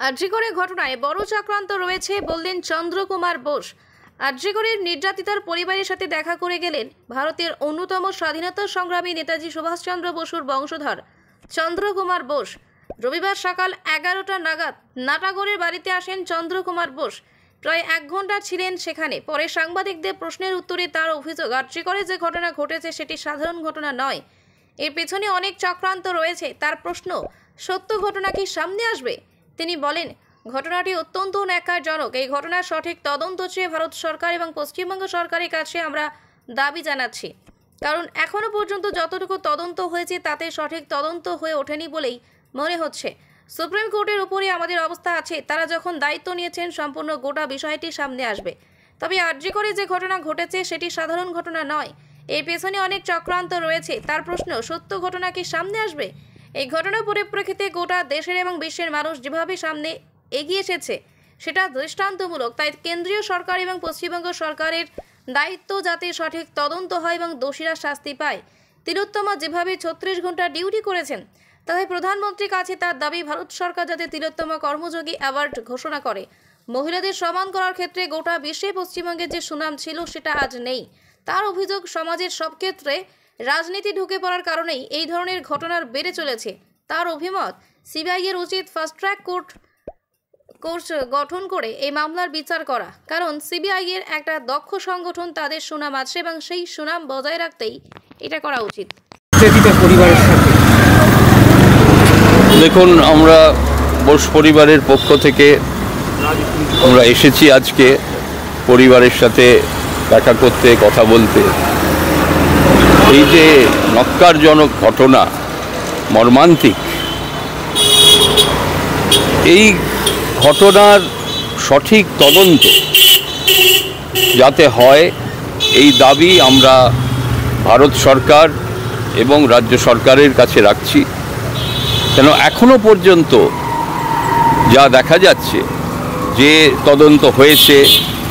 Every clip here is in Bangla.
আরজিকরের ঘটনায় বড় চক্রান্ত রয়েছে বললেন চন্দ্রকুমার বোস। আরজিকরের নির্যাতিতার পরিবারের সাথে দেখা করে গেলেন ভারতের অন্যতম স্বাধীনতা সংগ্রামী নেতাজি সুভাষচন্দ্র বসুর বংশধর চন্দ্রকুমার বোস। রবিবার সকাল 11টা নাগাদ নাটাগড়ের বাড়িতে আসেন চন্দ্রকুমার বোস। প্রায় 1 ঘন্টা ছিলেন সেখানে। পরে সাংবাদিকদের প্রশ্নের উত্তরে তার অভিযোগ, আরজিকরে যে ঘটনা ঘটেছে সেটি সাধারণ ঘটনা নয়, এর পেছনে অনেক চক্রান্ত রয়েছে। তার প্রশ্ন, সত্য ঘটনা কি সামনে আসবে? তিনি বলেন, ঘটনাটি অত্যন্ত ন্যাক্কারজনক। এই ঘটনার সঠিক তদন্ত চেয়ে ভারত সরকার এবং পশ্চিমবঙ্গ সরকারের কাছে আমরা দাবি জানাচ্ছি, কারণ এখনও পর্যন্ত যতটুকু তদন্ত হয়েছে তাতে সঠিক তদন্ত হয়ে ওঠেনি বলেই মনে হচ্ছে। সুপ্রিম কোর্টের উপরে আমাদের অবস্থা আছে, তারা যখন দায়িত্ব নিয়েছেন সম্পূর্ণ গোটা বিষয়টি সামনে আসবে। তবে আরজিকরে যে ঘটনা ঘটেছে সেটি সাধারণ ঘটনা নয়, এর পেছনে অনেক চক্রান্ত রয়েছে। তার প্রশ্ন, সত্য ঘটনা কি সামনে আসবে? এই ঘটনার পরিপ্রেক্ষিতে গোটা দেশের এবং বিশ্বের মানুষ যেভাবে সামনে এগিয়ে এসেছে সেটা দৃষ্টান্তমূলক। তাই কেন্দ্রীয় সরকার এবং পশ্চিমবঙ্গ সরকারের দায়িত্ব যাতে সঠিক তদন্ত হয় এবং দোষীরা শাস্তি পায়। তিলোত্তমা যেভাবে 36 ঘন্টা ডিউটি করেছেন, তাই প্রধানমন্ত্রীর কাছে তার দাবি, ভারত সরকার যাতে তিলোত্তমা কর্মযোগী অ্যাওয়ার্ড ঘোষণা করে। মহিলাদের সম্মান করার ক্ষেত্রে গোটা বিশ্বে পশ্চিমবঙ্গের যে সুনাম ছিল সেটা আজ নেই। তার অভিযোগ, সমাজের সব ক্ষেত্রে রাজনীতি ঢুকে পড়ার কারণেই এই ধরনের ঘটনার বেড়ে চলেছে। তার অভিমত, সিবিআই এর উচিত ফাস্ট ট্র্যাক কোর্ট গঠন করে এই মামলার বিচার করা, কারণ সিবিআই এর একটা দক্ষ সংগঠন, তাদের সুনাম আছে এবং সেই সুনাম বজায় রাখতেই এটা করা উচিত। দেখুন, আমরা বোস পরিবারের পক্ষ থেকে আমরা এসেছি আজকে পরিবারের সাথে দেখা করতে, কথা বলতে। এই যে ন্যাক্কারজনক ঘটনা, মর্মান্তিক, এই ঘটনার সঠিক তদন্ত যাতে হয় এই দাবি আমরা ভারত সরকার এবং রাজ্য সরকারের কাছে রাখছি। কেন এখনো পর্যন্ত যা দেখা যাচ্ছে, যে তদন্ত হয়েছে,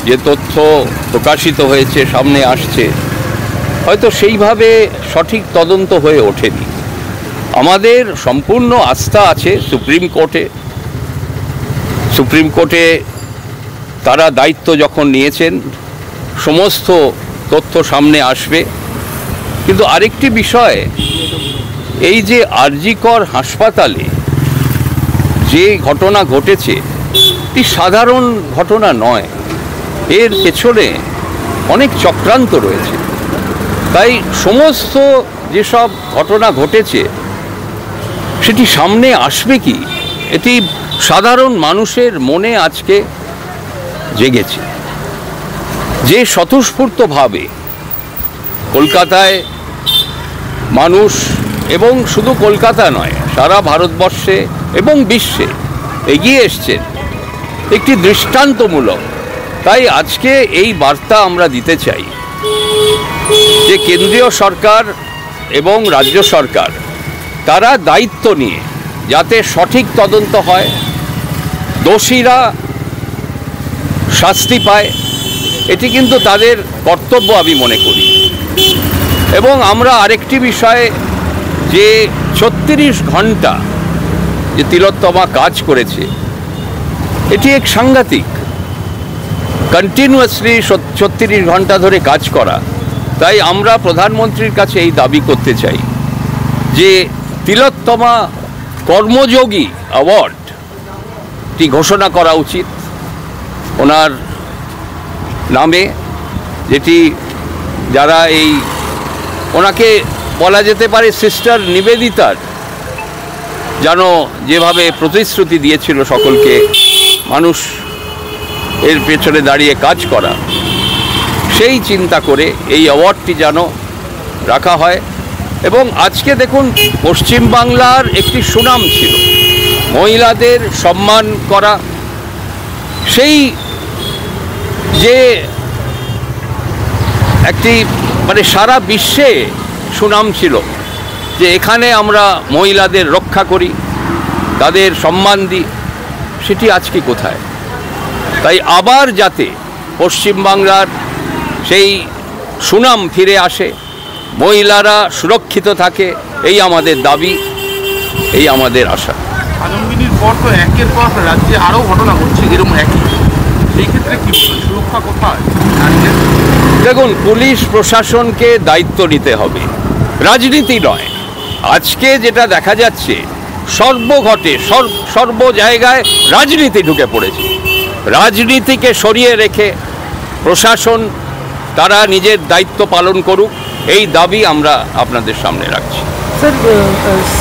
যে তথ্য প্রকাশিত হয়েছে, সামনে আসছে, হয়তো সেইভাবে সঠিক তদন্ত হয়ে ওঠেনি। আমাদের সম্পূর্ণ আস্থা আছে সুপ্রিম কোর্টে। সুপ্রিম কোর্টে তারা দায়িত্ব যখন নিয়েছেন, সমস্ত তথ্য সামনে আসবে। কিন্তু আরেকটি বিষয়, এই যে আরজিকর হাসপাতালে যে ঘটনা ঘটেছে এটি সাধারণ ঘটনা নয়, এর পেছনে অনেক চক্রান্ত রয়েছে। তাই সমস্ত যেসব ঘটনা ঘটেছে সেটি সামনে আসবে কি, এটি সাধারণ মানুষের মনে আজকে জেগেছে। যে স্বতঃস্ফূর্তভাবে কলকাতায় মানুষ, এবং শুধু কলকাতা নয়, সারা ভারতবর্ষে এবং বিশ্বে এগিয়ে এসছেন, একটি দৃষ্টান্তমূলক। তাই আজকে এই বার্তা আমরা দিতে চাই যে কেন্দ্রীয় সরকার এবং রাজ্য সরকার তারা দায়িত্ব নিয়ে যাতে সঠিক তদন্ত হয়, দোষীরা শাস্তি পায়, এটি কিন্তু তাদের কর্তব্য আমি মনে করি। এবং আমরা আরেকটি বিষয়ে, যে 36 ঘন্টা যে তিলোত্তমা কাজ করেছে, এটি এক সাংঘাতিক, কন্টিনিউয়াসলি 36 ঘন্টা ধরে কাজ করা। তাই আমরা প্রধানমন্ত্রীর কাছে এই দাবি করতে চাই যে তিলোত্তমা কর্মযোগী অ্যাওয়ার্ডটি ঘোষণা করা উচিত ওনার নামে, যেটি যারা এই ওনাকে বলা যেতে পারে সিস্টার নিবেদিতার যেন যেভাবে প্রতিশ্রুতি দিয়েছিল সকলকে, মানুষ এর পেছনে দাঁড়িয়ে কাজ করা, সেই চিন্তা করে এই অ্যাওয়ার্ডটি যেন রাখা হয়। এবং আজকে দেখুন, পশ্চিমবাংলার একটি সুনাম ছিল মহিলাদের সম্মান করা, সেই যে একটি সারা বিশ্বে সুনাম ছিল যে এখানে আমরা মহিলাদের রক্ষা করি, তাদের সম্মান দিই, সেটি আজকে কোথায়? তাই আবার যাতে পশ্চিমবাংলার সেই সুনাম ফিরে আসে, মহিলারা সুরক্ষিত থাকে, এই আমাদের দাবি, এই আমাদের আশা। পর তো একের পর রাজ্যে আরও ঘটনা ঘটছে এরকম একই, সেই ক্ষেত্রে কি বলবেন, সুরক্ষা কোথায় নারীদের? দেখুন, পুলিশ প্রশাসনকে দায়িত্ব নিতে হবে, রাজনীতি নয়। আজকে যেটা দেখা যাচ্ছে সর্বঘটে সর্ব জায়গায় রাজনীতি ঢুকে পড়েছে। রাজনীতিকে সরিয়ে রেখে প্রশাসন তারা নিজের দায়িত্ব পালন করুক, এই দাবি আমরা আপনাদের সামনে রাখছি। স্যার,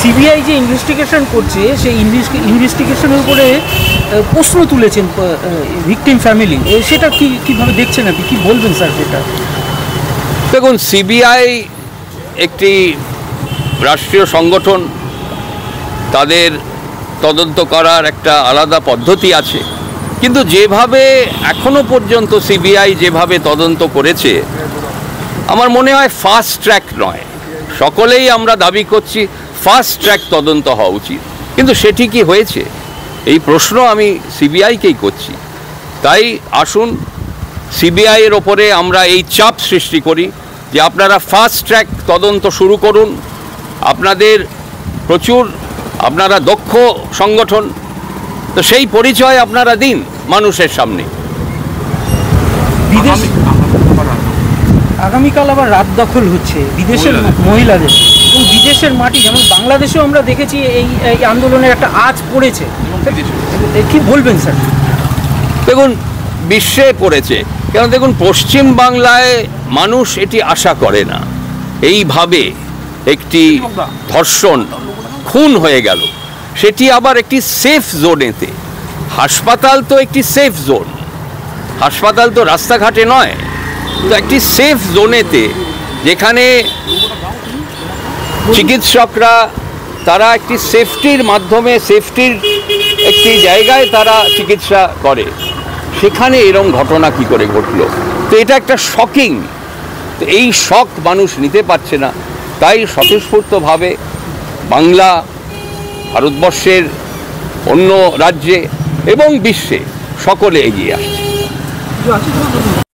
সিবিআই যে ইনভেস্টিগেশন করছে সেই ইনভেস্টিগেশনের উপরে প্রশ্ন তুলেছেন ভিকটিম ফ্যামিলি, সেটা কীভাবে দেখছেন আপনি, কী বলবেন স্যার সেটা? দেখুন, সিবিআই একটি রাষ্ট্রীয় সংগঠন, তাদের তদন্ত করার একটা আলাদা পদ্ধতি আছে, কিন্তু যেভাবে এখনো পর্যন্ত সিবিআই যেভাবে তদন্ত করেছে আমার মনে হয় ফাস্ট ট্র্যাক নয়। সকলেই আমরা দাবি করছি ফাস্ট ট্র্যাক তদন্ত হওয়া উচিত, কিন্তু সেটি কি হয়েছে এই প্রশ্ন আমি সিবিআইকেই করছি। তাই আসুন সিবিআইয়ের ওপরে আমরা এই চাপ সৃষ্টি করি যে আপনারা ফাস্ট ট্র্যাক তদন্ত শুরু করুন, আপনারা দক্ষ সংগঠন, তো সেই পরিচয় আপনারা দিন মানুষের সামনে। আগামীকাল আবার রাত দখল হচ্ছে বিদেশের মহিলাদের, এবং বিদেশের মাটি, যেমন বাংলাদেশেও আমরা দেখেছি এই আন্দোলনের একটা আঁচ পড়েছে, কি বলবেন স্যার? দেখুন, বিশ্বে পড়েছে, কেন দেখুন পশ্চিম বাংলায় মানুষ এটি আশা করে না, এইভাবে একটি ধর্ষণ খুন হয়ে গেল, সেটি আবার একটি সেফ জোনেতে। হাসপাতাল তো একটি সেফ জোন, হাসপাতাল তো রাস্তাঘাটে নয়, তো একটি সেফ জোনেতে যেখানে চিকিৎসকরা তারা একটি সেফটির মাধ্যমে, সেফটির একটি জায়গায় তারা চিকিৎসা করে, সেখানে এরকম ঘটনা কি করে ঘটলো? তো এটা একটা শকিং, তো এই শক মানুষ নিতে পারছে না, তাই স্বতঃস্ফূর্তভাবে বাংলা, ভারতবর্ষের অন্য রাজ্যে এবং বিশ্বে সকলে এগিয়ে আসছে।